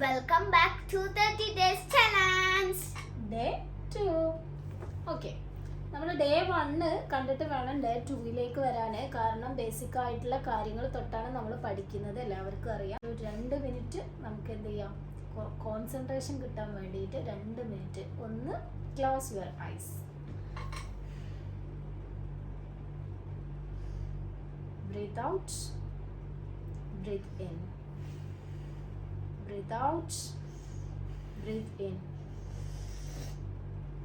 welcome back to 30 days challenge. Day 2. Okay. നമ്മൾ day 1 കണ്ടിട്ട് വേണം ഡേ 2ലേക്ക് വരാൻ. കാരണം ബേസിക് ആയിട്ടുള്ള കാര്യങ്ങൾ തൊട്ടാണ് നമ്മൾ പഠിക്കുന്നത്, എല്ലാവർക്കും അറിയാം. 2 മിനിറ്റ് നമുക്ക് എന്ത് ചെയ്യാം, കോൺസെൻട്രേഷൻ കിട്ടാൻ വേണ്ടിയിട്ട് 2 മിനിറ്റ് ഒന്ന് close your eyes. Breathe out, breathe in. Breathe out, breathe in.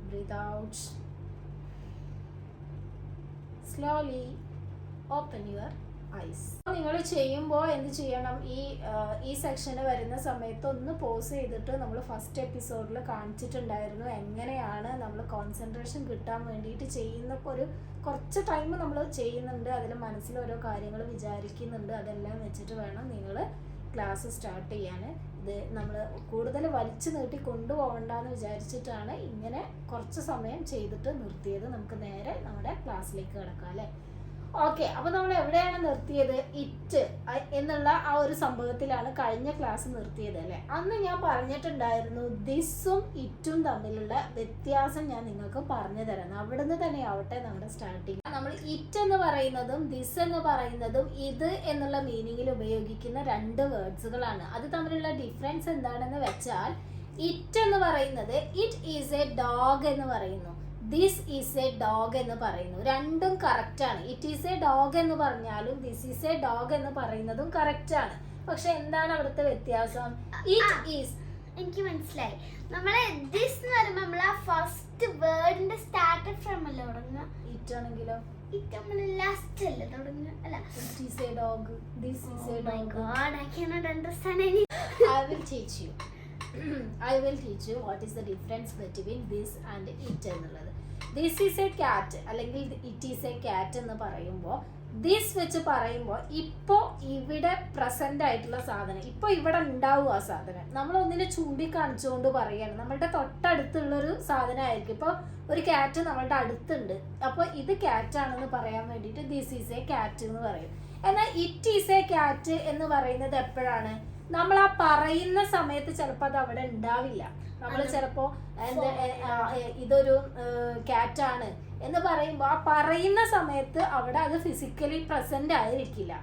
Breathe out. Slowly open your eyes. നിങ്ങൾ ചെയ്യുമ്പോൾ എന്ത് ചെയ്യണം, ഈ സെക്ഷന് വരുന്ന സമയത്ത് ഒന്ന് പോസ് ചെയ്തിട്ട് നമ്മൾ ഫസ്റ്റ് എപ്പിസോഡിൽ കാണിച്ചിട്ടുണ്ടായിരുന്നു എങ്ങനെയാണ് നമ്മൾ കോൺസെൻട്രേഷൻ കിട്ടാൻ വേണ്ടിയിട്ട് ചെയ്യുന്ന. കുറച്ച് ടൈം നമ്മൾ ചെയ്യുന്നുണ്ട്, അതിൽ മനസ്സിൽ ഓരോ കാര്യങ്ങൾ വിചാരിക്കുന്നുണ്ട്, അതെല്ലാം വെച്ചിട്ട് വേണം നിങ്ങൾ ക്ലാസ് സ്റ്റാർട്ട് ചെയ്യാൻ. ഇത് നമ്മൾ കൂടുതൽ വലിച്ചു നീട്ടി കൊണ്ടുപോകണ്ടെന്ന് വിചാരിച്ചിട്ടാണ് ഇങ്ങനെ കുറച്ച് സമയം ചെയ്തിട്ട് നിർത്തിയത്. നമുക്ക് നേരെ നമ്മുടെ ക്ലാസ്സിലേക്ക് കിടക്കാം അല്ലേ. ഓക്കെ, അപ്പോൾ നമ്മൾ എവിടെയാണ് നിർത്തിയത്? ഇറ്റ് എന്നുള്ള ആ ഒരു സംഭവത്തിലാണ് കഴിഞ്ഞ ക്ലാസ് നിർത്തിയത് അല്ലേ. അന്ന് ഞാൻ പറഞ്ഞിട്ടുണ്ടായിരുന്നു ദിസും ഇറ്റും തമ്മിലുള്ള വ്യത്യാസം ഞാൻ നിങ്ങൾക്ക് പറഞ്ഞു തരാം. അവിടുന്ന് തന്നെ ആവട്ടെ നമ്മുടെ സ്റ്റാർട്ടിങ്. നമ്മൾ ഇറ്റ് എന്ന് പറയുന്നതും ദിസ് എന്ന് പറയുന്നതും ഇത് എന്നുള്ള മീനിങ്ങിൽ ഉപയോഗിക്കുന്ന 2 വേർഡ്സുകളാണ്. അത് തമ്മിലുള്ള ഡിഫറൻസ് എന്താണെന്ന് വെച്ചാൽ, ഇറ്റ് എന്ന് പറയുന്നത് ഇറ്റ് ഈസ് എ ഡോഗ് എന്ന് പറയുന്നു, ദിസ് ഈസ് എ ഡോഗ് എന്ന് പറയുന്നു. രണ്ടും കറക്റ്റ് ആണ്. ഇറ്റ് ഈസ് എ ഡോഗ് എന്ന് പറഞ്ഞാലും ദിസ് ഈസ് എ ഡോഗ് എന്ന് പറയുന്നതും കറക്റ്റ് ആണ്. പക്ഷെ എന്താണ് അവിടുത്തെ വ്യത്യാസം? ഇറ്റ് ഈസ്, എനിക്ക് മനസ്സിലായി. നമ്മളെ ദിസ് എന്ന് പറയുമ്പോൾ നമ്മൾ ആ ഫസ്റ്റ് വേർഡിന്റെ സ്റ്റാർട്ടഡ് ഫ്രം അല്ലേ തുടങ്ങുക. ഇറ്റ് ആണെങ്കിലോ ഇറ്റ് നമ്മൾ ലാസ്റ്റ് അല്ലേ തുടങ്ങുക അല്ല. It is A dog, this is A my dog. God, I cannot understand any. I will teach you. I will teach you what is the difference between this and it എന്നുള്ളത്. This is a cat അല്ലെങ്കിൽ it is a cat എന്ന് പറയുമ്പോൾ this വെച്ച് പറയുമ്പോൾ ഇപ്പോൾ ഇവിടെ present ആയിട്ടുള്ള സാധനം, ഇപ്പോൾ ഇവിടെ ഉണ്ടാവും ആ സാധനം. നമ്മൾ ഒന്നിനെ ചൂണ്ടിക്കാണിച്ചുകൊണ്ട് പറയുകയാണ്, നമ്മളുടെ തൊട്ടടുത്തുള്ളൊരു സാധനമായിരിക്കും. ഇപ്പോൾ ഒരു ക്യാറ്റ് നമ്മളുടെ അടുത്തുണ്ട്, അപ്പോൾ ഇത് ക്യാറ്റ് ആണെന്ന് പറയാൻ വേണ്ടിയിട്ട് ദിസ് ഈസ് എ ക്യാറ്റ് എന്ന് പറയും. എന്നാൽ ഇറ്റ് ഈസ് എ ക്യാറ്റ് എന്ന് പറയുന്നത് എപ്പോഴാണ്? നമ്മൾ ആ പറയുന്ന സമയത്ത് ചിലപ്പോൾ അത് അവിടെ ഉണ്ടാവില്ല. നമ്മൾ ചിലപ്പോൾ ഇതൊരു ക്യാറ്റാണ് എന്ന് പറയുമ്പോൾ ആ പറയുന്ന സമയത്ത് അവിടെ അത് ഫിസിക്കലി പ്രസന്റ് ആയിരിക്കില്ല.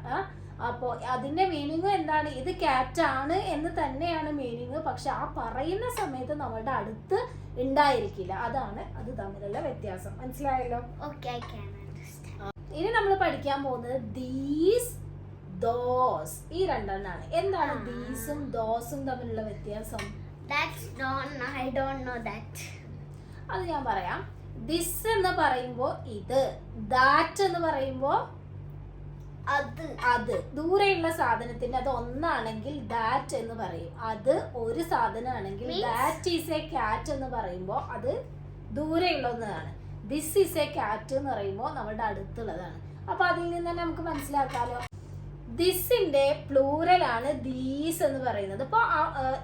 അപ്പോൾ അതിന്റെ മീനിങ് എന്താണ്? ഇത് ക്യാറ്റാണ് എന്ന് തന്നെയാണ് മീനിങ്, പക്ഷെ ആ പറയുന്ന സമയത്ത് നമ്മളുടെ അടുത്ത് ഉണ്ടായിരിക്കില്ല. അതാണ് അത് തമ്മിലുള്ള വ്യത്യാസം. മനസ്സിലായല്ലോ? Okay, I can understand. ഇനി നമ്മൾ പഠിക്കാൻ പോകുന്നത് ദീസ്, ദോസ്, ഈ 2 എണ്ണമാണ്. എന്താണ് ദീസും ദോസും തമ്മിലുള്ള വ്യത്യാസം? I don't know that. അത് ഞാൻ പറയാം. ദിസ് എന്ന് പറയുമ്പോൾ ഇത്, ദാറ്റ് എന്ന് പറയുമ്പോൾ അത് ദൂരെയുള്ള സാധനത്തിന്റെ അത് ഒന്നാണെങ്കിൽ ദാറ്റ് എന്ന് പറയും. അത് ഒരു സാധനമാണെങ്കിൽ ദാറ്റ് ഈസ് എ ക്യാറ്റ് എന്ന് പറയുമ്പോൾ അത് ദൂരെയുള്ള ഒന്നാണ്. ദിസ് ഈസ് എ ക്യാറ്റ് എന്ന് പറയുമ്പോൾ നമ്മുടെ അടുത്തുള്ളതാണ്. അപ്പൊ അതിൽ നിന്ന് തന്നെ നമുക്ക് മനസ്സിലാക്കാലോ, ദിസിന്റെ പ്ലൂറലാണ് ദീസ് എന്ന് പറയുന്നത്. ഇപ്പൊ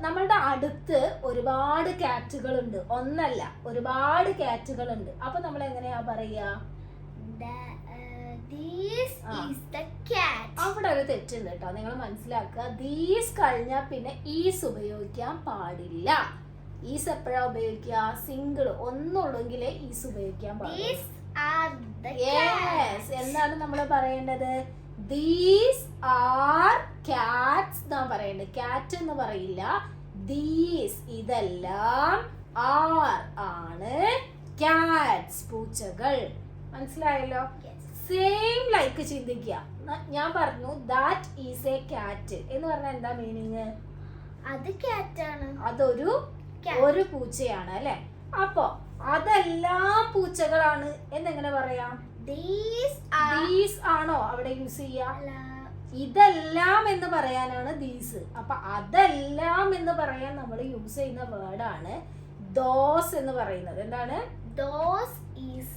നമ്മളുടെ അടുത്ത് ഒരുപാട് ക്യാറ്റുകളുണ്ട്, ഒന്നല്ല ഒരുപാട് ക്യാറ്റുകളുണ്ട്. അപ്പൊ നമ്മൾ എങ്ങനെയാ പറയാ? അവിടെ ഒരു തെറ്റുണ്ട് കേട്ടോ, നിങ്ങൾ മനസ്സിലാക്കുക. ദീസ് കഴിഞ്ഞാൽ പിന്നെ ഈസ് ഉപയോഗിക്കാൻ പാടില്ല. ഈസ് എപ്പോഴാ ഉപയോഗിക്കുക? സിംഗിൾ ഒന്നുള്ളെങ്കിലേ ഈസ് ഉപയോഗിക്കാൻ പാടില്ല. യെസ്, എന്താണ് നമ്മൾ പറയേണ്ടത്? These are cats എന്നാ പറയേണ്ടത്. ക്യാറ്റ് എന്ന് പറയില്ല. These ഇതെല്ലാം are ആണ് cats പൂച്ചകൾ. മനസ്സിലായല്ലോ? സെയിം ലൈക്ക് ചിന്തിക്കുക. ഞാൻ പറഞ്ഞു ദാറ്റ് ഈസ് എ ക്യാറ്റ് എന്ന് പറഞ്ഞാൽ എന്താ മീനിങ്? അത് ക്യാറ്റാണ്, അതൊരു പൂച്ചയാണ് അല്ലെ. അപ്പൊ അതെല്ലാം പൂച്ചകളാണ് എന്നെങ്ങനെ പറയാം? ദീസ് ആണോ അവിടെ യൂസ് ചെയ്യാ? ഇതെല്ലാം എന്ന് പറയാനാണ് ദീസ്. അപ്പൊ അതെല്ലാം എന്ന് പറയാൻ നമ്മൾ യൂസ് ചെയ്യുന്ന വേർഡാണ് ദോസ് എന്ന് പറയുന്നത്. എന്താണ്? Those is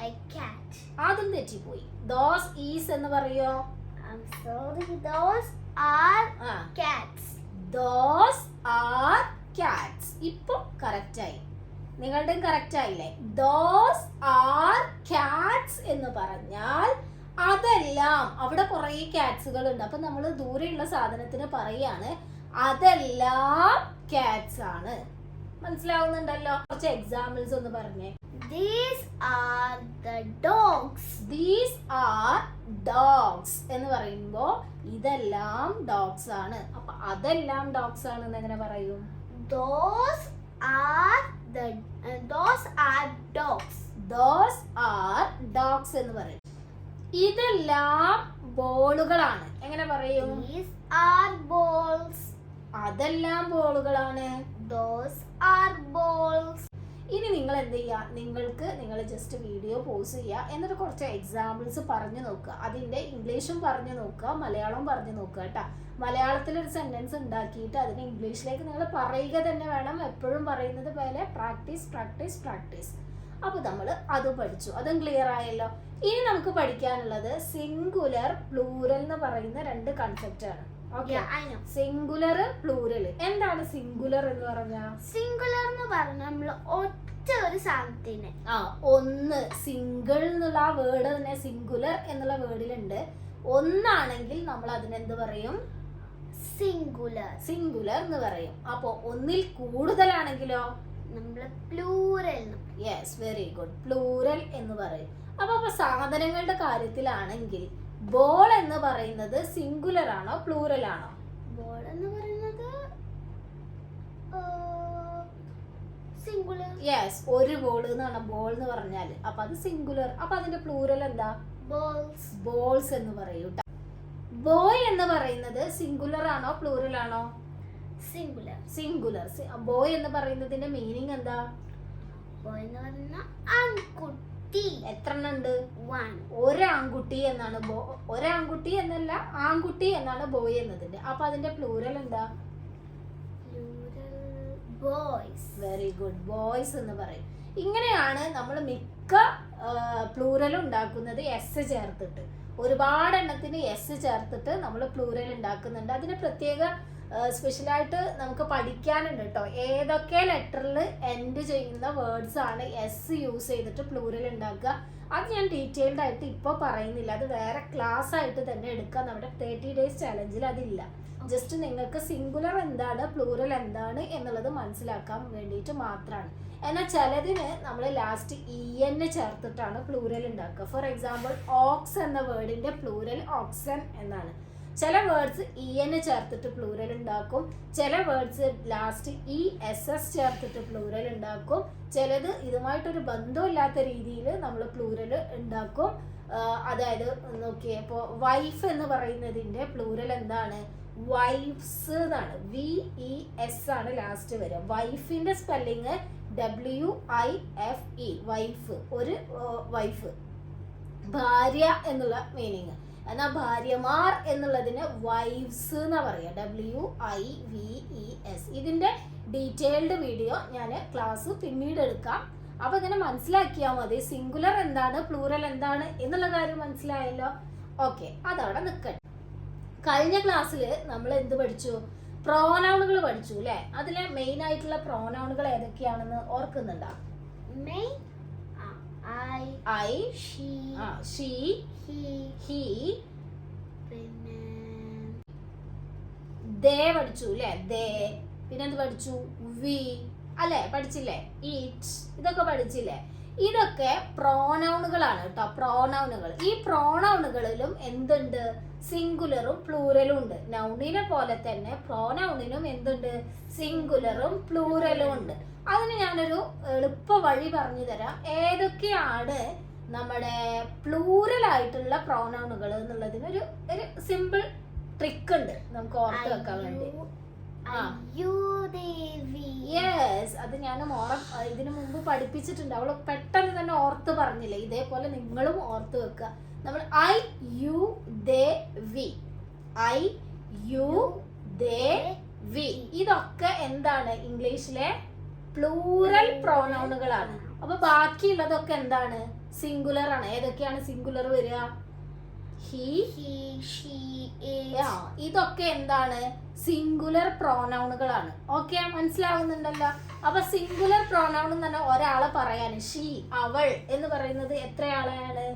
A cat. അതും തെറ്റിപ്പോയി. ദോസ് ഈസ് എന്ന് പറയോ? Those are cats. Those are cats. ഇപ്പൊ കറക്റ്റ് ആയി, നിങ്ങളുടെയും കറക്റ്റ് ആയില്ലേ? ദോസ് ആർ ക്യാറ്റ്സ് എന്ന് പറഞ്ഞാൽ അതെല്ലാം, അവിടെ കുറേ ക്യാറ്റ്സുകൾ ഉണ്ട്. അപ്പൊ നമ്മൾ ദൂരെയുള്ള സാധനത്തിന് പറയാണ് അതെല്ലാം കാറ്റ്സ് ആണ്. മനസ്സിലാവുന്നുണ്ടല്ലോ? കുറച്ച് എക്സാമ്പിൾസ് ഒന്ന് പറഞ്ഞേ. These are the dogs. These are dogs എന്ന് പറയുമ്പോ ഇതെല്ലാം ഡോഗ്സ് ആണ്. അപ്പൊ അതെല്ലാം ഡോഗ്സ് ആണെന്ന് എങ്ങനെ പറയും? Those are dogs. Those are dogs എന്ന് പറയും. ഇതെല്ലാം ബോളുകളാണ്. എങ്ങനെ പറയും? These are balls. അതെല്ലാം ബോളുകളാണ്. Those are balls. ഇനി നിങ്ങൾ എന്ത് ചെയ്യുക? നിങ്ങൾ ജസ്റ്റ് വീഡിയോ പോസ് ചെയ്യുക, എന്നിട്ട് കുറച്ച് എക്സാമ്പിൾസ് പറഞ്ഞു നോക്കുക. അതിൻ്റെ ഇംഗ്ലീഷും പറഞ്ഞു നോക്കുക, മലയാളവും പറഞ്ഞു നോക്കുക കേട്ടോ. മലയാളത്തിലൊരു സെൻറ്റൻസ് ഉണ്ടാക്കിയിട്ട് അതിന് ഇംഗ്ലീഷിലേക്ക് നിങ്ങൾ പറയുക തന്നെ വേണം. എപ്പോഴും പറയുന്നത് പോലെ പ്രാക്ടീസ് പ്രാക്ടീസ് പ്രാക്ടീസ്. അപ്പോൾ നമ്മൾ അത് പഠിച്ചു, അതും ക്ലിയർ ആയല്ലോ. ഇനി നമുക്ക് പഠിക്കാനുള്ളത് സിംഗുലർ പ്ലൂറൽ എന്ന് പറയുന്ന രണ്ട് കൺസെപ്റ്റ് ആണ്. Singular plural. എന്താണ് സിംഗുലർ എന്ന് പറഞ്ഞാൽ? സിംഗുലർ എന്ന് പറഞ്ഞാൽ നമ്മൾ ഒറ്റ ഒരു സാധനത്തിന് ഒന്ന്. സിംഗിൾ എന്നുള്ള ആ വേർഡ് തന്നെ സിംഗുലർ എന്നുള്ള വേർഡിലുണ്ട്. ഒന്നാണെങ്കിൽ നമ്മൾ അതിനെന്ത് പറയും? സിംഗുലർ എന്ന് പറയും. അപ്പോ ഒന്നിൽ കൂടുതലാണെങ്കിലോ നമ്മൾ plural. Yes, very good, plural എന്ന് പറയും. അപ്പൊ സാധനങ്ങളുടെ കാര്യത്തിലാണെങ്കിൽ ബോൾ എന്ന് പറയുന്നത് സിംഗുലർ ആണോ പ്ലൂറൽ ആണോ? ബോൾ എന്ന് പറയുന്നത് സിംഗുലർ. യെസ്, ഒരു ബോൾ എന്നാണ് ബോൾ എന്ന് പറഞ്ഞാൽ. അപ്പൊ അത് സിംഗുലർ. അപ്പൊ അതിന്റെ പ്ലൂറൽ എന്താ? ബോൾസ് എന്ന് പറയൂ. ബോയ് എന്ന് പറയുന്നത് സിംഗുലർ ആണോ പ്ലൂറൽ ആണോ? സിംഗുലർ. ബോയ് എന്ന് പറയുന്നതിന്റെ മീനിങ് എന്താ? ബോയ് എന്ന് പറഞ്ഞ ആൺകുട്ടി. എത്ര എണ്ണം ഉണ്ട്? ഒരാൺകുട്ടി എന്നാണ്. ഒരാൺകുട്ടി എന്നല്ല, ആൺകുട്ടി എന്നാണ് ബോയ് എന്നതിന്റെ. അപ്പൊ അതിന്റെ പ്ലൂറൽ എന്താ? ബോയ്സ്. വെരി ഗുഡ്, ബോയ്സ് എന്ന് പറയും. ഇങ്ങനെയാണ് നമ്മൾ മിക്ക പ്ലൂറൽ ഉണ്ടാക്കുന്നത്. എസ് ചേർത്തിട്ട്, ഒരുപാട് എണ്ണത്തിന് എസ് ചേർത്തിട്ട് നമ്മൾ പ്ലൂറൽ ഉണ്ടാക്കുന്നുണ്ട്. അതിന് പ്രത്യേക സ്പെഷ്യലായിട്ട് നമുക്ക് പഠിക്കാനുണ്ട് കേട്ടോ. ഏതൊക്കെ ലെറ്ററിൽ എൻഡ് ചെയ്യുന്ന വേർഡ്സ് ആണ് എസ് യൂസ് ചെയ്തിട്ട് പ്ലൂറൽ ഉണ്ടാക്കുക. അത് ഞാൻ ഡീറ്റെയിൽഡ് ആയിട്ട് ഇപ്പോൾ പറയുന്നില്ല. അത് വേറെ ക്ലാസ് ആയിട്ട് തന്നെ എടുക്കുക. നമ്മുടെ 30 days ചാലഞ്ചിൽ അതില്ല. ജസ്റ്റ് നിങ്ങൾക്ക് സിംഗുലർ എന്താണ് പ്ലൂറൽ എന്താണ് എന്നുള്ളത് മനസ്സിലാക്കാൻ വേണ്ടിയിട്ട് മാത്രമാണ്. എന്നാൽ ചിലതിന് നമ്മൾ ലാസ്റ്റ് en ചേർത്തിട്ടാണ് പ്ലൂറൽ ഉണ്ടാക്കുക. ഫോർ എക്സാമ്പിൾ, ഓക്സ് എന്ന വേർഡിന്റെ പ്ലൂറൽ ഓക്സൻ എന്നാണ്. ചില വേർഡ്സ് en ചേർത്തിട്ട് പ്ലൂറൽ ഉണ്ടാക്കും. ചില വേർഡ്സ് ലാസ്റ്റ് ESS ചേർത്തിട്ട് പ്ലൂറൽ ഉണ്ടാക്കും. ചിലത് ഇതുമായിട്ടൊരു ബന്ധമില്ലാത്ത രീതിയിൽ നമ്മൾ പ്ലൂറൽ ഉണ്ടാക്കും. അതായത് നോക്കിയേ, ഇപ്പോൾ വൈഫ് എന്ന് പറയുന്നതിൻ്റെ പ്ലൂറൽ എന്താണ്? വൈഫ്സ് എന്നാണ്. VES ആണ് ലാസ്റ്റ് വരിക. വൈഫിന്റെ സ്പെല്ലിങ് WIFE, വൈഫ്, ഒരു വൈഫ്. ഭാര്യ എന്നുള്ള മീനിങ്. എന്നാൽ ഭാര്യമാർ എന്നുള്ളതിന് വൈഫ്സ് എന്നാ പറയുക, WIVES. ഇതിന്റെ ഡീറ്റെയിൽഡ് വീഡിയോ ഞാൻ ക്ലാസ് പിന്നീട് എടുക്കാം. അപ്പൊ ഇങ്ങനെ മനസ്സിലാക്കിയാൽ മതി. സിംഗുലർ എന്താണ് പ്ലൂറൽ എന്താണ് എന്നുള്ള കാര്യം മനസ്സിലായല്ലോ. ഓക്കെ, അതവിടെ നിൽക്കട്ടെ. കഴിഞ്ഞ ക്ലാസ്സിൽ നമ്മൾ എന്ത് പഠിച്ചു? പ്രോനൗണുകൾ പഠിച്ചു അല്ലേ? അതിലെ മെയിൻ ആയിട്ടുള്ള പ്രോനൗണുകൾ ഏതൊക്കെയാണെന്ന് ഓർക്കുന്നുണ്ടോ? I, she, he, പിന്നെ they പഠിച്ചു അല്ലേ? they. പിന്നെ എന്ത് പഠിച്ചു? we അല്ലേ? പഠിച്ചില്ലേ? eat, ഇതൊക്കെ പഠിച്ചില്ലേ? ഇതൊക്കെ പ്രോനൗണുകളാണ് കേട്ടോ. പ്രോനൗണുകൾ. ഈ പ്രോനൗണുകളിലും എന്തുണ്ട്? സിംഗുലറും പ്ലൂറലും ഉണ്ട്. നൗണിനെ പോലെ തന്നെ പ്രോനൗണിനും എന്തുണ്ട്? സിംഗുലറും പ്ലൂറലും ഉണ്ട്. അതിന് ഞാനൊരു എളുപ്പ വഴി പറഞ്ഞു തരാം. ഏതൊക്കെയാണ് നമ്മുടെ പ്ലൂറൽ ആയിട്ടുള്ള പ്രോനൗണുകൾ എന്നുള്ളതിന് ഒരു സിമ്പിൾ ട്രിക്ക് ഉണ്ട് നമുക്ക് ഓർത്ത് വെക്കാൻ വേണ്ടി. യെസ്, അത് ഞാൻ ഇതിനു മുമ്പ് പഠിപ്പിച്ചിട്ടുണ്ട്. അവൾ പെട്ടെന്ന് തന്നെ ഓർത്ത് പറഞ്ഞില്ലേ? ഇതേപോലെ നിങ്ങളും ഓർത്ത് വെക്കുക. നമ്മൾ I, you, they, we. I, you, they, we. ഇതൊക്കെ എന്താണ്? ഇംഗ്ലീഷിലെ പ്ലൂറൽ പ്രോനൗണുകളാണ്. അപ്പൊ ബാക്കിയുള്ളതൊക്കെ എന്താണ്? സിംഗുലർ ആണ്. ഏതൊക്കെയാണ് സിംഗുലർ വരിക? he, she, ഇതൊക്കെ എന്താണ്? സിംഗുലർ പ്രോനൗണുകളാണ്. ഓക്കെ, മനസ്സിലാവുന്നുണ്ടല്ലോ? അപ്പൊ സിംഗുലർ പ്രോനൗൺ എന്ന് പറഞ്ഞാൽ ഒരാളെ പറയാന് she, അവൾ എന്ന് പറയുന്നത് എത്ര ആളെയാണ്?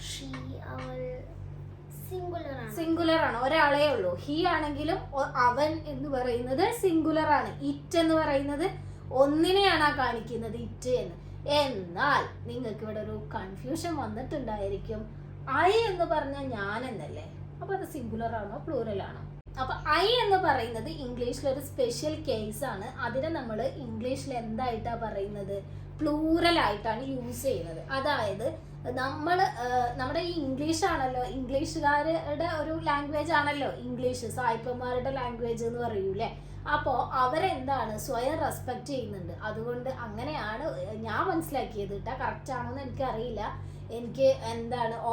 she, അവൾ, സിംഗുലർ ആണ്. സിംഗുലർ ആണ്, ഒരാളേ ഉള്ളൂ. ഹി ആണെങ്കിലും അവൻ എന്ന് പറയുന്നത് സിംഗുലർ ആണ്. ഇറ്റ് എന്ന് പറയുന്നത് ഒന്നിനെയാണ് കാണിക്കുന്നത്, ഇറ്റ് എന്ന്. എന്നാൽ നിങ്ങൾക്ക് ഇവിടെ ഒരു കൺഫ്യൂഷൻ വന്നിട്ടുണ്ടായിരിക്കും. ഐ എന്ന് പറഞ്ഞാൽ ഞാൻ എന്നല്ലേ, അപ്പൊ അത് സിംഗുലർ ആണോ പ്ലൂറൽ ആണോ? അപ്പൊ ഐ എന്ന് പറയുന്നത് ഇംഗ്ലീഷിൽ ഒരു സ്പെഷ്യൽ കേസ് ആണ്. അതിനെ നമ്മൾ ഇംഗ്ലീഷിൽ എന്തായിട്ടാ പറയുന്നത്? പ്ലൂറൽ ആയിട്ടാണ് യൂസ് ചെയ്യുന്നത്. അതായത് നമ്മുടെ ഈ ഇംഗ്ലീഷ് ആണല്ലോ, ഇംഗ്ലീഷുകാരുടെ ഒരു ലാംഗ്വേജ് ആണല്ലോ ഇംഗ്ലീഷ്, സായിപ്പന്മാരുടെ ലാംഗ്വേജ് എന്ന് പറയൂലേ. അപ്പോൾ അവരെന്താണ് സ്വയം റെസ്പെക്ട് ചെയ്യുന്നുണ്ട്. അതുകൊണ്ട് അങ്ങനെയാണ് ഞാൻ മനസ്സിലാക്കിയത് കേട്ടോ. കറക്റ്റ് ആണോ എന്ന് എനിക്കറിയില്ല. എനിക്ക്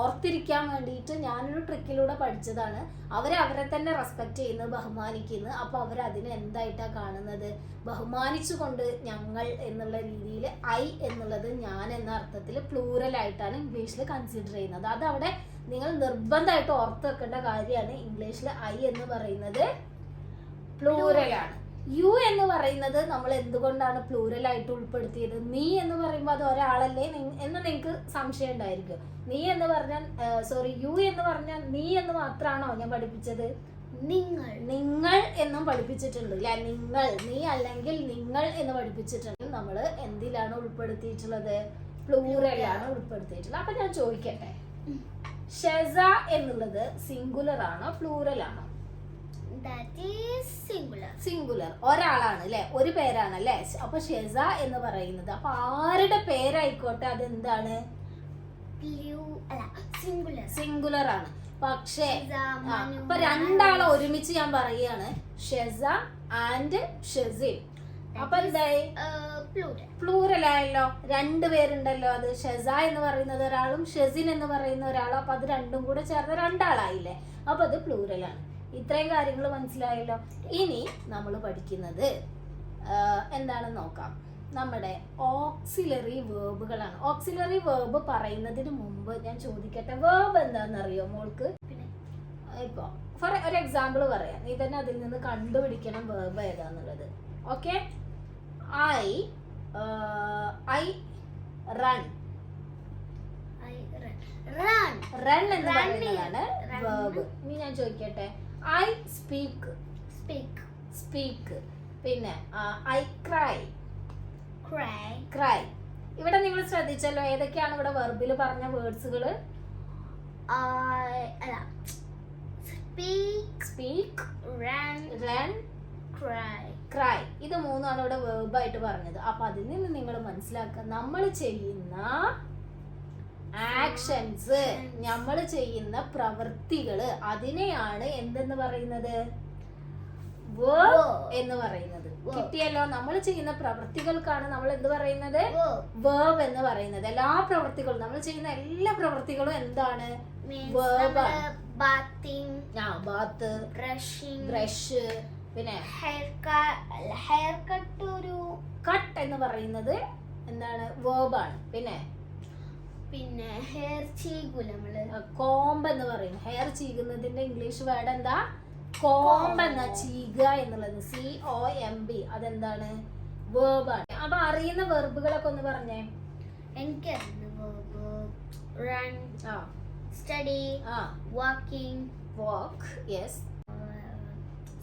ഓർത്തിരിക്കാൻ വേണ്ടിയിട്ട് ഞാനൊരു ട്രിക്കിലൂടെ പഠിച്ചതാണ്. അവരെ തന്നെ റെസ്പെക്ട് ചെയ്യുന്നത്, ബഹുമാനിക്കുന്നത്. അപ്പോൾ അവരതിനെ എന്തായിട്ടാണ് കാണുന്നത്? ബഹുമാനിച്ചുകൊണ്ട് ഞങ്ങൾ എന്നുള്ള രീതിയിൽ ഐ എന്നുള്ളത് ഞാൻ എന്ന അർത്ഥത്തിൽ പ്ലൂറൽ ആയിട്ടാണ് ഇംഗ്ലീഷിൽ കൺസിഡർ ചെയ്യുന്നത്. അതവിടെ നിങ്ങൾ നിർബന്ധമായിട്ട് ഓർത്ത് വെക്കേണ്ട കാര്യമാണ്. ഇംഗ്ലീഷിൽ ഐ എന്ന് പറയുന്നത് പ്ലൂറലാണ്. യു എന്ന് പറയുന്നത് നമ്മൾ എന്തുകൊണ്ടാണ് പ്ലൂറൽ ആയിട്ട് ഉൾപ്പെടുത്തിയത്? നീ എന്ന് പറയുമ്പോൾ അത് ഒരാളല്ലേ എന്ന് നിങ്ങൾക്ക് സംശയം ഉണ്ടായിരിക്കും. നീ എന്ന് പറഞ്ഞാൽ യു എന്ന് പറഞ്ഞാൽ നീ എന്ന് മാത്രമാണോ ഞാൻ പഠിപ്പിച്ചത്? നിങ്ങൾ എന്നും പഠിപ്പിച്ചിട്ടുണ്ട് അല്ലെ. നിങ്ങൾ, നീ അല്ലെങ്കിൽ നിങ്ങൾ എന്ന് പഠിപ്പിച്ചിട്ടുണ്ട്. നമ്മൾ എന്തിലാണ് ഉൾപ്പെടുത്തിയിട്ടുള്ളത്? പ്ലൂറലാണ് ഉൾപ്പെടുത്തിയിട്ടുള്ളത്. അപ്പൊ ഞാൻ ചോദിക്കട്ടെ, ഷെസ എന്നുള്ളത് സിംഗുലർ ആണോ പ്ലൂറൽ ആണോ? സിംഗുലർ, ഒരാളാണ് അല്ലെ, ഒരു പേരാണ് അല്ലെ. അപ്പൊ ഷെസ എന്ന് പറയുന്നത് അപ്പൊ ആരുടെ പേരായിക്കോട്ടെ അതെന്താണ്? സിംഗുലർ ആണ്. പക്ഷേ ഇപ്പൊ രണ്ടാളെ ഒരുമിച്ച് ഞാൻ പറയുകയാണ്, ഷെസ ആൻഡ് ഷെസിൻ. അപ്പൊ എന്തായി? പ്ലൂറൽ ആയല്ലോ. രണ്ടുപേരുണ്ടല്ലോ. അത് ഷെസ എന്ന് പറയുന്നത് ഒരാളും ഷെസിൻ എന്ന് പറയുന്ന ഒരാളും. അപ്പൊ അത് രണ്ടും കൂടെ ചേർന്ന് രണ്ടാളായില്ലേ. അപ്പൊ അത് പ്ലൂറലാണ്. ഇത്രയും കാര്യങ്ങൾ മനസ്സിലായല്ലോ. ഇനി നമ്മൾ പഠിക്കുന്നത് എന്താണെന്ന് നോക്കാം. നമ്മുടെ ഓക്സിലറി വേർബുകളാണ്. ഓക്സിലറി വേർബ് പറയുന്നതിന് മുമ്പ് ഞാൻ ചോദിക്കട്ടെ, വേർബ് എന്താണെന്നറിയോ മോൾക്ക്? ഇപ്പൊ ഫോർ ഒരു എക്സാമ്പിൾ പറയാം. നീ തന്നെ അതിൽ നിന്ന് കണ്ടുപിടിക്കണം വേർബ് ഏതാന്നുള്ളത്. Okay, I run. റൺ എന്ന് പറയുന്നതാണ് വേർബ്. ഇനി ഞാൻ ചോദിക്കട്ടെ, ഐ സ്പീക്ക്. പിന്നെ ഐ ക്രൈ. ഇവിടെ നിങ്ങൾ ശ്രദ്ധിച്ചല്ലോ ഏതൊക്കെയാണ് ഇവിടെ വെർബിൽ പറഞ്ഞ വേർഡ്സുകൾ? Speak, run, cry. ഇത് മൂന്നാണ് ഇവിടെ വെർബായിട്ട് പറഞ്ഞത്. അപ്പൊ അതിൽ നിന്ന് നിങ്ങൾ മനസ്സിലാക്കുക, നമ്മൾ ചെയ്യുന്ന ആക്ഷൻസ്, നമ്മൾ ചെയ്യുന്ന പ്രവൃത്തികള്, അതിനെയാണ് എന്തെന്ന് പറയുന്നത്? വേർബ് എന്ന് പറയുന്നത്. കിട്ടിയല്ലോ. നമ്മൾ ചെയ്യുന്ന പ്രവൃത്തികൾക്കാണ് നമ്മൾ എന്ത് പറയുന്നത്? വേർബ് എന്ന് പറയുന്നത്. എല്ലാ പ്രവൃത്തികളും, നമ്മൾ ചെയ്യുന്ന എല്ലാ പ്രവൃത്തികളും എന്താണ്? വേർബാണ്. ബാത്ത്, ബ്രഷ്, പിന്നെ ഹെയർ കട്ട്. ഒരു കട്ട് എന്ന് പറയുന്നത് എന്താണ്? വേർബാണ്. പിന്നെ ഹെയർ ചീകൂല, നമ്മള് കോംബ് എന്ന് പറയും. ഹെയർ ചീകുന്നതിന്റെ ഇംഗ്ലീഷ് വേർഡ് എന്താ? കോംബ് എന്നാ. ചീക എന്നുള്ളത് COMB, അതെന്താണ്? വേർബാണ്. അപ്പൊ അറിയുന്ന വെർബുകളൊക്കെ ഒന്ന് പറഞ്ഞേ. എനിക്ക് run, study, walking, walk, yes.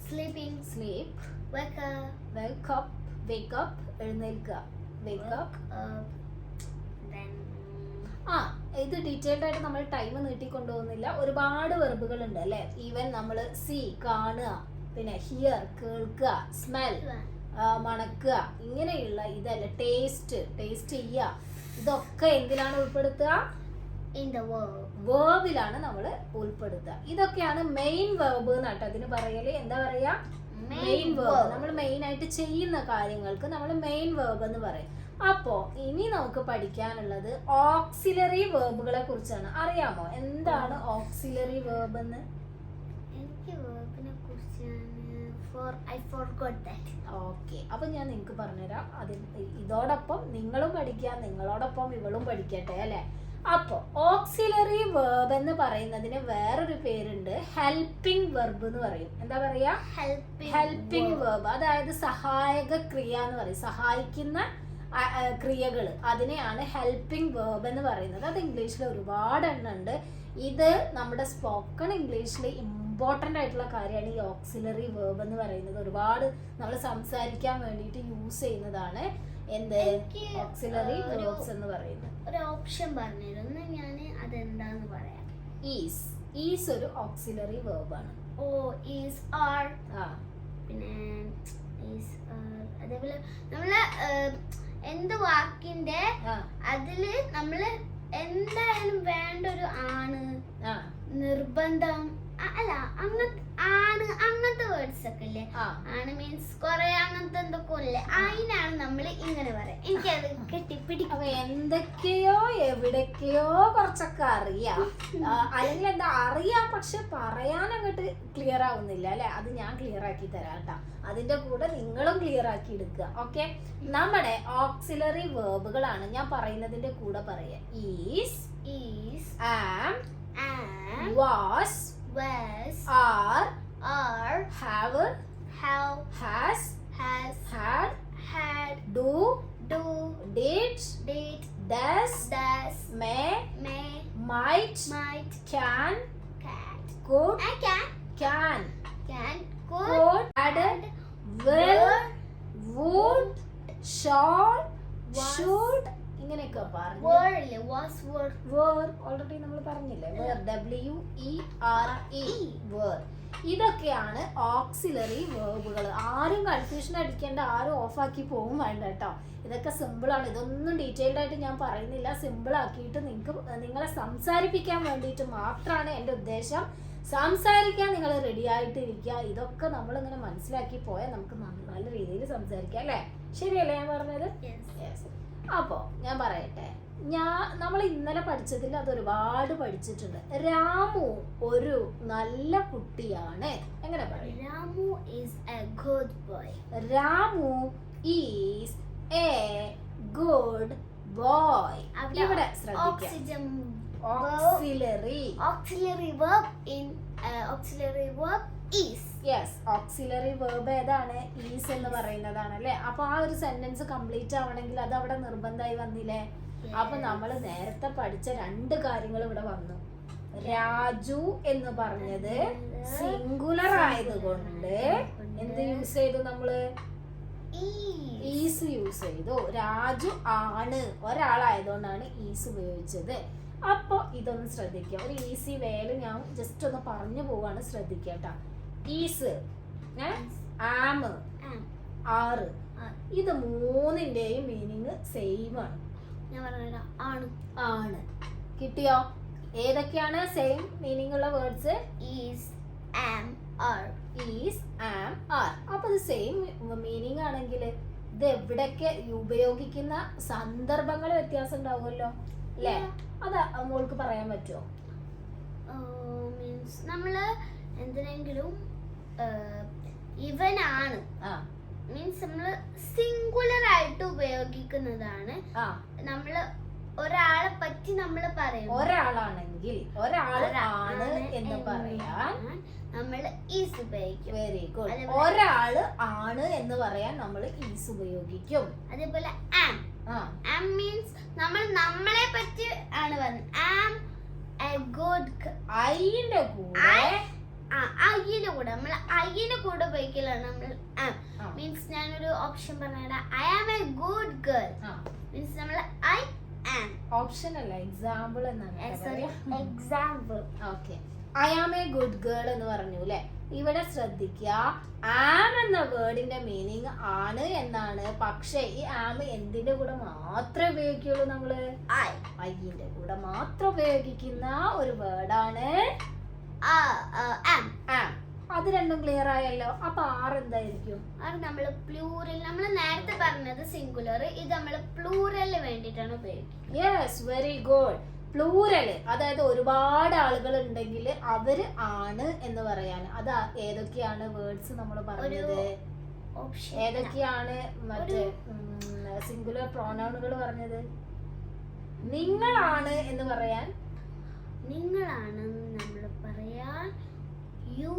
Sleeping, sleep. Wake up, എഴുന്നേൽക്കുക. ഇത് ഡീറ്റെയിൽഡ് ആയിട്ട് നമ്മൾ ടൈം നീട്ടിക്കൊണ്ടുപോകുന്നില്ല. ഒരുപാട് വെർബുകൾ ഉണ്ട് അല്ലെ. ഈവൻ നമ്മൾ സീ, കാണുക, പിന്നെ ഹിയർ, കേൾക്കുക, സ്മെൽ, മണക്കുക, ഇങ്ങനെയുള്ള ഇതല്ല. ടേസ്റ്റ് ചെയ്യുക. ഇതൊക്കെ എന്തിലാണ് ഉൾപ്പെടുത്തുക? വേർബിലാണ് നമ്മൾ ഉൾപ്പെടുത്തുക. ഇതൊക്കെയാണ് മെയിൻ വേർബ് എന്നാട്ടോ അതിന് പറയല്. എന്താ പറയാ? Main verb. നമ്മൾ മെയിൻ ആയിട്ട് ചെയ്യുന്ന കാര്യങ്ങൾക്ക് നമ്മൾ മെയിൻ വേർബ് എന്ന് പറയും. അപ്പോ ഇനി നമുക്ക് പഠിക്കാനുള്ളത് ഓക്സിലറി വേർബുകളെ കുറിച്ചാണ്. അറിയാമോ എന്താണ് ഓക്സിലറി വേർബ് എന്ന്? ഓക്കെ, അപ്പൊ ഞാൻ നിങ്ങൾക്ക് പറഞ്ഞുതരാം. ഇതോടൊപ്പം നിങ്ങളും പഠിക്കുക, നിങ്ങളോടൊപ്പം ഇവളും പഠിക്കട്ടെ അല്ലെ. അപ്പൊ ഓക്സിലറി വേർബ് എന്ന് പറയുന്നതിന് വേറൊരു പേരുണ്ട്, ഹെൽപ്പിംഗ് വെർബ് എന്ന് പറയും. എന്താ പറയാ? Helping verb. അതായത് സഹായക ക്രിയ എന്ന് പറയും. സഹായിക്കുന്ന ക്രിയകൾ, അതിനെയാണ് ഹെൽപ്പിംഗ് വേർബ് എന്ന് പറയുന്നത്. അത് ഇംഗ്ലീഷിൽ ഒരുപാട് എണ്ണം ഉണ്ട്. ഇത് നമ്മുടെ സ്പോക്കൺ ഇംഗ്ലീഷിൽ ഇമ്പോർട്ടൻ്റ് ആയിട്ടുള്ള കാര്യമാണ് ഈ ഓക്സിലറി വേർബ് എന്ന് പറയുന്നത്. ഒരുപാട് നമ്മൾ സംസാരിക്കാൻ വേണ്ടിയിട്ട് യൂസ് ചെയ്യുന്നതാണ് എന്ത് ഓക്സിലറി വേർബ്സ് എന്ന് പറയുന്നത്. ഒരു ഓപ്ഷൻ പറഞ്ഞിരുന്നു ഞാൻ, അതെന്താന്ന് പറയാം. ഈസ് ഒരു ഓക്സിലറി വേർബാണ്. ഓ ഈസ് ആർ, പിന്നെ ഈസ് ആർ. അതേപോലെ നമ്മള് എന്ത് വാക്കിന്റെ അതില് നമ്മള് എന്തായാലും വേണ്ട ഒരു ആണ്, നിർബന്ധം, അല്ല അങ്ങനത്തെ വേർഡ്സ് ഒക്കെ ഇല്ലേ. ആണ് മീൻസ് കൊറേ അങ്ങനത്തെ എന്തൊക്കെ ഇല്ലേ, അതിനാണ് നമ്മൾ ഇങ്ങനെ പറയാം. എനിക്കത് കെട്ടിപ്പിടിക്കും. അപ്പൊ എന്തൊക്കെയോ എവിടൊക്കെയോ കുറച്ചൊക്കെ അറിയാം, അല്ലെങ്കിൽ എന്താ അറിയാം, പക്ഷെ പറയാൻ അങ്ങോട്ട് ക്ലിയർ ആവുന്നില്ല അല്ലെ. അത് ഞാൻ ക്ലിയർ ആക്കി തരാം കേട്ടോ. അതിന്റെ കൂടെ നിങ്ങളും ക്ലിയർ ആക്കി എടുക്കുക. ഓക്കെ, നമ്മുടെ ഓക്സിലറി വേർബുകളാണ് ഞാൻ പറയുന്നതിന്റെ കൂടെ പറയാം. Is, am, was, are, have, has, had, do, did, does, may, might, can, could, had, will, would, shall, should, ഇങ്ങനെയൊക്കെ പറഞ്ഞു. ഓൾറെഡി നമ്മൾ പറഞ്ഞില്ലേ, WERE, വേർ. ഇതൊക്കെയാണ് ഓക്സിലറി വേർബുകൾ. ആരും കൺഫ്യൂഷൻ അടിക്കേണ്ട, ആരും ഓഫാക്കി പോകും വേണ്ട കേട്ടോ. ഇതൊക്കെ സിമ്പിളാണ്. ഇതൊന്നും ഡീറ്റെയിൽഡ് ആയിട്ട് ഞാൻ പറയുന്നില്ല. സിമ്പിൾ ആക്കിയിട്ട് നിങ്ങളെ സംസാരിപ്പിക്കാൻ വേണ്ടിയിട്ട് മാത്രമാണ് എൻ്റെ ഉദ്ദേശം. സംസാരിക്കാൻ നിങ്ങൾ റെഡി ആയിട്ടിരിക്കുക. ഇതൊക്കെ നമ്മളിങ്ങനെ മനസ്സിലാക്കി പോയാൽ നമുക്ക് നല്ല രീതിയിൽ സംസാരിക്കാം അല്ലേ. ശരിയല്ലേ ഞാൻ പറഞ്ഞത്? അപ്പോൾ ഞാൻ പറയട്ടെ, നമ്മൾ ഇന്നലെ പഠിച്ചതിൽ അത് ഒരുപാട് പഠിച്ചിട്ടുണ്ട്. രാമു ഒരു നല്ല കുട്ടിയാണ്. എങ്ങനെ പറയും? Ramu is A good boy. Ramu is A good boy. ഇവിടെ ശ്രദ്ധിക്കാം, auxiliary verb in auxiliary verb is. Yes, auxiliary verb ഏതാണ്? ഈസ് എന്ന് പറയുന്നതാണ് അല്ലേ. അപ്പൊ ആ ഒരു സെന്റൻസ് കംപ്ലീറ്റ് ആവണമെങ്കിൽ അത് അവിടെ നിർബന്ധമായി വന്നില്ലേ. അപ്പൊ നമ്മൾ നേരത്തെ പഠിച്ച രണ്ട് കാര്യങ്ങൾ ഇവിടെ വന്നു. രാജു എന്ന് പറഞ്ഞത് സിംഗുലർ ആയതുകൊണ്ട് എന്ത് യൂസ് ചെയ്തു? നമ്മള് ഈസ് യൂസ് ചെയ്തു. രാജു ആണ്, ഒരാളായതുകൊണ്ടാണ് ഈസ് ഉപയോഗിച്ചത്. അപ്പൊ ഇതൊന്ന് ശ്രദ്ധിക്കുക. ഒരു ഈസി വേല് ഞാൻ ജസ്റ്റ് ഒന്ന് പറഞ്ഞു പോവാണ്, ശ്രദ്ധിക്കട്ടാ. ഈസ്, ആം, ആറ്, ഇത് മൂന്നിന്റെയും മീനിങ് സെയിം ആണ്. ആണ്. കിട്ടിയോ? ഏതൊക്കെയാണ് സെയിം മീനിങ് ഉള്ള words? Is, am, are. Is, am, are. അപ്പൊ ഇത് സെയിം മീനിങ് ആണെങ്കിൽ ഇത് എവിടൊക്കെ ഉപയോഗിക്കുന്ന സന്ദർഭങ്ങൾ വ്യത്യാസം ഉണ്ടാവുമല്ലോ അല്ലേ. അത് മോൾക്ക് പറയാൻ പറ്റുമോ? മീൻസ് നമ്മള് എന്തിനെങ്കിലും ഇവനാണ് മീൻസ് നമ്മള് സിംഗുലർ ആയിട്ട് ഉപയോഗിക്കുന്നതാണ്. നമ്മള് ഒരാളെ പറ്റി നമ്മൾ പറയും. ഒരാളാണെങ്കിൽ ഒരാളാണ് എന്ന് പറയാൻ നമ്മൾ ഈസ് ഉപയോഗിക്കും. Very good. ഒരാള് ആണ് എന്ന് പറയാൻ നമ്മൾ ഈസ് ഉപയോഗിക്കും. അതേപോലെ ആം. ആം മീൻസ് നമ്മൾ നമ്മളെ പറ്റി ആണ് പറയുന്നത്. Am a good. ഐന്റെ കൂടെ നമ്മൾ ഐന്റെ കൂടെ ഉപയോഗിക്കലാണ് നമ്മൾ ആം. മീൻസ് ഞാനൊരു ഓപ്ഷൻ പറഞ്ഞാ I am a good girl means നമ്മൾ ഐ ആം. ഓപ്ഷൻ അല്ല, എക്സാമ്പിൾ എന്നാണ്. Example. Okay, I am a good girl എന്ന് പറഞ്ഞു അല്ലെ. ഇവിടെ ശ്രദ്ധിക്കുക, ആം എന്ന വേർഡിന്റെ മീനിങ് ആണ് എന്നാണ്. പക്ഷെ ഈ ആം എന്തിന്റെ കൂടെ മാത്രമേ ഉപയോഗിക്കുള്ളൂ? നമ്മള് ഐന്റെ കൂടെ മാത്രം ഉപയോഗിക്കുന്ന ഒരു വേർഡാണ് ആം. അത് രണ്ടും ക്ലിയർ ആയല്ലോ. അപ്പൊ ആർ എന്തായിരിക്കും? അത് നമ്മള് പ്ലൂറൽ. നമ്മൾ നേരത്തെ പറഞ്ഞത് സിംഗുലർ, ഇത് നമ്മള് പ്ലൂറലിന് വേണ്ടിയിട്ടാണ് ഉപയോഗിക്കുന്നത്. Yes, very good. പ്ലൂറൽ, അതായത് ഒരുപാട് ആളുകൾ ഉണ്ടെങ്കിൽ അവര് ആണ് എന്ന് പറയാൻ. അത് ഏതൊക്കെയാണ് വേർഡ്സ് നമ്മൾ പറഞ്ഞത്? ഏതൊക്കെയാണ് മറ്റേ സിംഗുലർ പ്രോനൗണുകൾ പറഞ്ഞത്? നിങ്ങളാണ് എന്ന് പറയാൻ നിങ്ങളാണ് നമ്മൾ പറയാൻ you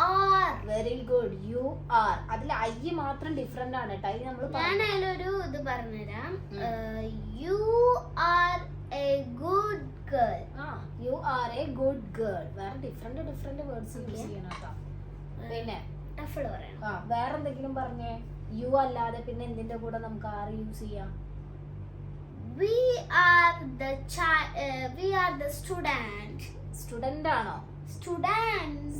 are. Very good. You are. അതിൽ ഐ മാത്രം ഡിഫറെന്റ് ആണ് കേട്ടോ. ഐ നമ്മൾ ഞാൻ അതിലൊരു ഇത് പറഞ്ഞുതരാം. You are a good girl. You are a good girl. വേറെ ഡിഫറെന്റ് വേർഡ്സ് യൂസ് ചെയ്യണം കേട്ടോ. പിന്നെ ടഫിൾ പറയണം. വേറെ എന്തെങ്കിലും പറഞ്ഞേ. യു അല്ലാതെ പിന്നെ എന്തിന്റെ കൂടെ നമുക്ക് ആർ യൂസ് ചെയ്യാം? We are the student. Student ആണോ? Students.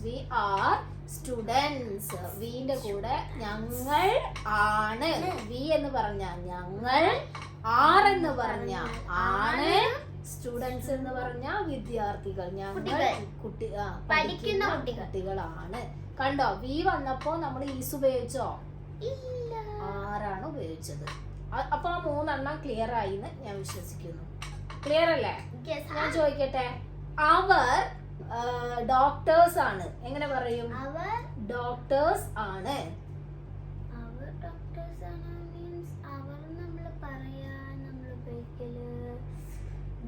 V R students. വിന്റെ കൂടെ ഞങ്ങൾ ആണ്. വി എന്ന് പറഞ്ഞ ഞങ്ങൾ, ആർ എന്ന് പറഞ്ഞ ആണ്, സ്റ്റുഡൻസ് എന്ന് പറഞ്ഞ വിദ്യാർത്ഥികൾ, ഞങ്ങൾ പഠിക്കുന്ന കുട്ടികളാണ്. കണ്ടോ? വി വന്നപ്പോ നമ്മൾ ഈസ് ഉപയോഗിച്ചോ? ഇല്ല, ആറാണ് ഉപയോഗിച്ചത്. അപ്പൊ ആ 3 എണ്ണം ക്ലിയർ ആയി എന്ന് ഞാൻ വിശ്വസിക്കുന്നു. ക്ലിയർ അല്ലേ? ഞാൻ ചോദിക്കട്ടെ, അവർ ഡോക്ടേഴ്സ് ആണ്. എങ്ങനെ പറയും? അവർ ഡോക്ടേഴ്സ് ആണ്. അവർ ഡോക്ടേഴ്സ് ആണ് മീൻസ് അവർ നമ്മൾ ഉപയോഗിക്കല്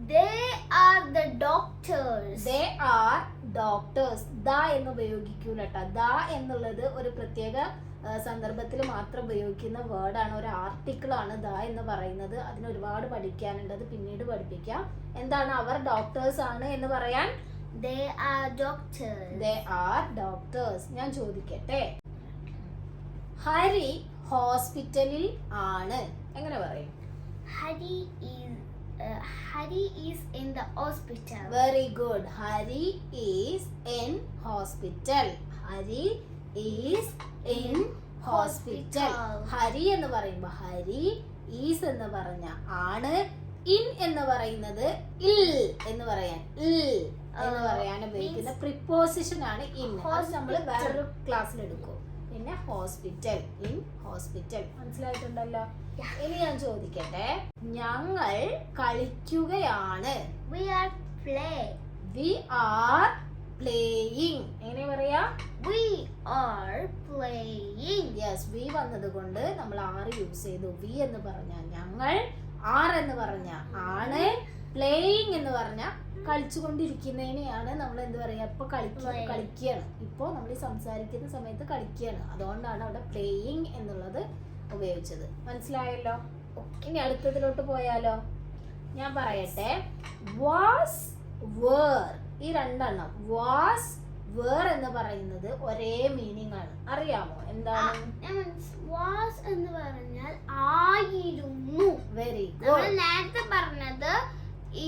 they are the doctors. They are doctors. The എന്ന് ഉപയോഗിക്കൂല കേട്ടോ. ദ എന്നുള്ളത് ഒരു പ്രത്യേക സന്ദർഭത്തിൽ മാത്രം ഉപയോഗിക്കുന്ന വേർഡാണ്, ഒരു ആർട്ടിക്കിൾ ആണ് ദ എന്ന് പറയുന്നത്. അതിന് ഒരുപാട് പഠിക്കാനുണ്ട്, അത് പിന്നീട് പഠിപ്പിക്കാം. എന്താണ് അവർ ഡോക്ടേഴ്സ് ആണ് എന്ന് പറയാൻ? They are doctors. They are doctors. ഞാൻ ചോദിക്കട്ടെ, ഹരി ഹോസ്പിറ്റലിൽ ആണ്. എങ്ങനെ പറയും? Hari is in the hospital. Very good. Hari is in hospital. Hari is in hospital. Hari എന്ന് പറയുമ്പോൾ ഹരി, ഈസ് എന്ന് പറഞ്ഞ ആണ്, ഇൻ എന്ന് പറയുന്നത് ഇൽ എന്ന് പറയാൻ, ഇൽ എന്ന് പറയാൻ ഉപയോഗിക്കുന്ന പ്രിപ്പോസിഷൻ ആണ് ഇൻ. അത് നമ്മൾ വേറൊരു ക്ലാസ്സിൽ എടുക്കും. പിന്നെ ഹോസ്പിറ്റൽ, ഇൻ ഹോസ്പിറ്റൽ. മനസ്സിലായിട്ടുണ്ടല്ലോ? ഇനി ഞാൻ ചോദിക്കട്ടെ, ഞങ്ങൾ കളിക്കുകയാണ്. We are playing. We are playing. എങ്ങനെ പറയാ? We are playing. Yes, we വന്നത് കൊണ്ട് നമ്മൾ ആർ യൂസ് ചെയ്തു. വി എന്ന് പറഞ്ഞ ഞങ്ങൾ, ആർ എന്ന് പറഞ്ഞ ആണ്, പ്ലേയിങ് എന്ന് പറഞ്ഞ കളിച്ചുകൊണ്ടിരിക്കുന്നതിനെയാണ് നമ്മൾ എന്ത് പറയാ? ഇപ്പൊ കളിക്കുകയാണ്. ഇപ്പോൾ നമ്മൾ സംസാരിക്കുന്ന സമയത്ത് കളിക്കുകയാണ്. അതുകൊണ്ടാണ് അവിടെ പ്ലേയിങ് എന്നുള്ളത് ഉപയോഗിച്ചത്. മനസ്സിലായല്ലോ? ഇനി അടുത്തതിലോട്ട് പോയാലോ? ഞാൻ പറയട്ടെ, വാസ്, വേർ. ഈ 2 എണ്ണം വാസ്, വേർ എന്ന് പറയുന്നത് ഒരേ മീനിങ് ആണ്. അറിയാമോ എന്താണ്? വാസ് എന്ന് പറഞ്ഞാൽ ആയിരുന്നു. Very good. നേരത്തെ പറഞ്ഞത്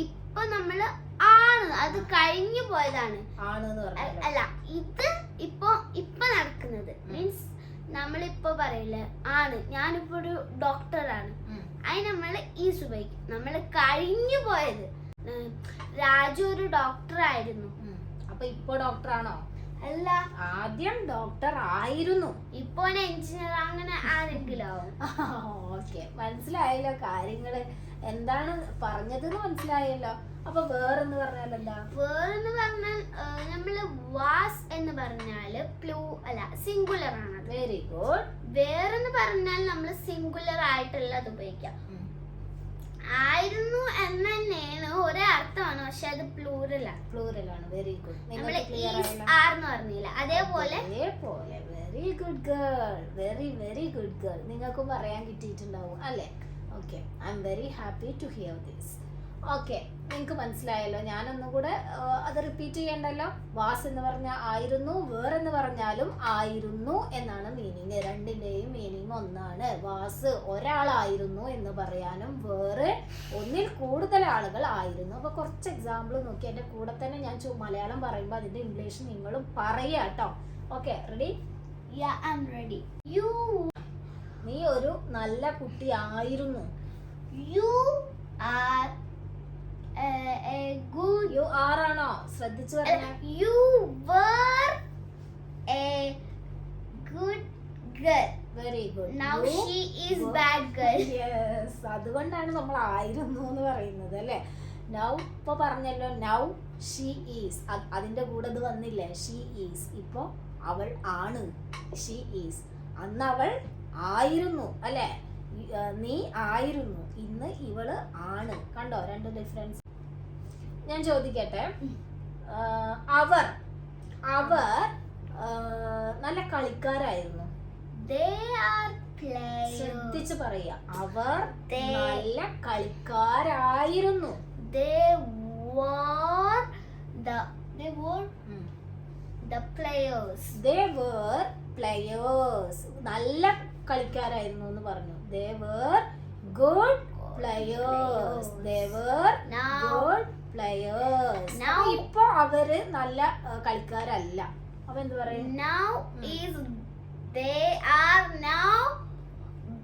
ഇപ്പൊ നമ്മള് ആണ്, അത് കഴിഞ്ഞു പോയതാണ്. ആണെന്ന് പറഞ്ഞാൽ അല്ല, ഇത് ഇപ്പൊ നടക്കുന്നത് മീൻസ് നമ്മളിപ്പോ പറയില്ലേ ആണ്, ഞാനിപ്പോ ഒരു ഡോക്ടറാണ്, അതിന് നമ്മള് ഈസ് ഉപയോഗിക്കും. നമ്മള് കഴിഞ്ഞു പോയത്, രാജു ഒരു ഡോക്ടർ ആയിരുന്നു. അപ്പൊ ഇപ്പൊ ഡോക്ടർ ആണോ? അല്ല, ആദ്യം ഡോക്ടർ ആയിരുന്നു, ഇപ്പൊ എഞ്ചിനീയർ, അങ്ങനെ ആരെങ്കിലും ആവും. ഓക്കെ, മനസ്സിലായല്ലോ കാര്യങ്ങള് എന്താണ് പറഞ്ഞതെന്ന് മനസ്സിലായല്ലോ. അപ്പൊ വേറെന്ന് പറഞ്ഞാൽ എന്താ? വേറെന്ന് പറഞ്ഞാൽ നമ്മള് വാസ് എന്ന് പറഞ്ഞാല് സിംഗുലർ ആണ്. Very good. വേറെന്ന് പറഞ്ഞാൽ നമ്മള് സിംഗുലർ ആയിട്ടുള്ളത് ഉപയോഗിക്കാം. ആയിരുന്നു എന്ന് തന്നെയാണ് ഒരേ അർത്ഥമാണ്, പക്ഷെ അത് പ്ലൂറലാണ്. Very good. നമ്മള് ആർന്ന് പറഞ്ഞില്ല, അതേപോലെ. Very good girl, very good girl. നിങ്ങൾക്കും പറയാൻ കിട്ടിയിട്ടുണ്ടാവും അല്ലേ? Okay, I am very happy to hear this. Okay, നിങ്ങൾക്ക് മനസ്സിലായല്ലോ. ഞാനൊന്നും കൂടെ അത് റിപ്പീറ്റ് ചെയ്യണ്ടല്ലോ. വാസ് എന്ന് പറഞ്ഞാൽ ആയിരുന്നു, വേറെന്ന് പറഞ്ഞാലും ആയിരുന്നു എന്നാണ് മീനിങ്. രണ്ടിൻ്റെയും മീനിങ് ഒന്നാണ്. വാസ് ഒരാളായിരുന്നു എന്ന് പറയാനും വേറെ ഒന്നിൽ കൂടുതൽ ആളുകൾ ആയിരുന്നു. അപ്പോൾ കുറച്ച് എക്സാമ്പിൾ നോക്കി എൻ്റെ കൂടെ തന്നെ ഞാൻ മലയാളം പറയുമ്പോൾ അതിൻ്റെ ഇംഗ്ലീഷ് നിങ്ങളും പറയുക കേട്ടോ. Okay, ready? Yeah, I'm ready. നീ ഒരു നല്ല കുട്ടി ആയിരുന്നു. You are a good. You are ആണോ? ശ്രദ്ധിച്ചു പറഞ്ഞേ. You were a good girl. Very good. Now she is bad girl. Yes, അതുകൊണ്ടാണ് നമ്മൾ ആയിരുന്നു എന്ന് പറയുന്നത് അല്ലേ? Now ഇപ്പൊ പറഞ്ഞല്ലോ, now she is. അതിന്റെ കൂടെ ഇത് വന്നില്ലേ? She is. ഇപ്പൊ അവൾ ആണ്, she is. അന്ന് അവൾ ആയിരുന്നു അല്ലേ? നീ ആയിരുന്നു, ഇന്ന് ഇവള് ആണ്. കണ്ടോ 2 ഡിഫറൻസ്? ഞാൻ ചോദിക്കട്ടെ, അവർ അവർ നല്ല കളിക്കാരായിരുന്നു. They are players. ശ്രദ്ധിച്ച് പറയാ, അവർ നല്ല കളിക്കാരായിരുന്നു. They were the players. They were players. നല്ല കളിക്കാരായിരുന്നു എന്ന് പറഞ്ഞു. They were good players. They were good players. ഇപ്പൊ അവര് നല്ല കളിക്കാരല്ല. അപ്പൊ എന്ത് പറയും? Now is they are now